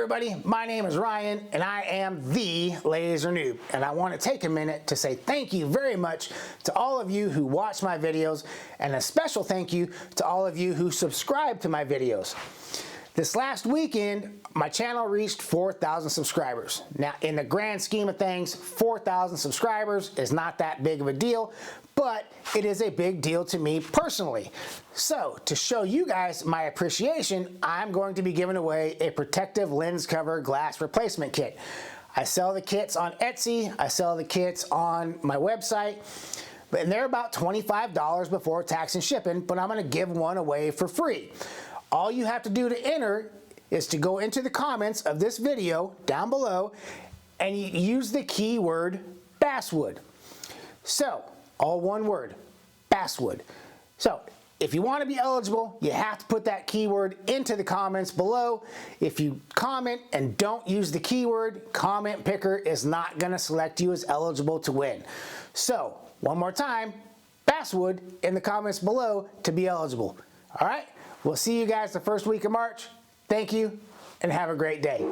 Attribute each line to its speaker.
Speaker 1: everybody, my name is Ryan and I am the Laser Noob, and I want to take a minute to say thank you very much to all of you who watch my videos, and a special thank you to all of you who subscribe to my videos. This last weekend, my channel reached 4,000 subscribers. Now, in the grand scheme of things, 4,000 subscribers is not that big of a deal, but it is a big deal to me personally. So, to show you guys my appreciation, I'm going to be giving away a protective lens cover glass replacement kit. I sell the kits on Etsy, I sell the kits on my website, and they're about $25 before tax and shipping, but I'm going to give one away for free. All you have to do to enter is to go into the comments of this video down below and you use the keyword basswood. So, all one word, basswood. So, if you want to be eligible, you have to put that keyword into the comments below. If you comment and don't use the keyword, comment picker is not going to select you as eligible to win. So, one more time, basswood in the comments below to be eligible. All right? We'll see you guys the first week of March. Thank you, and have a great day.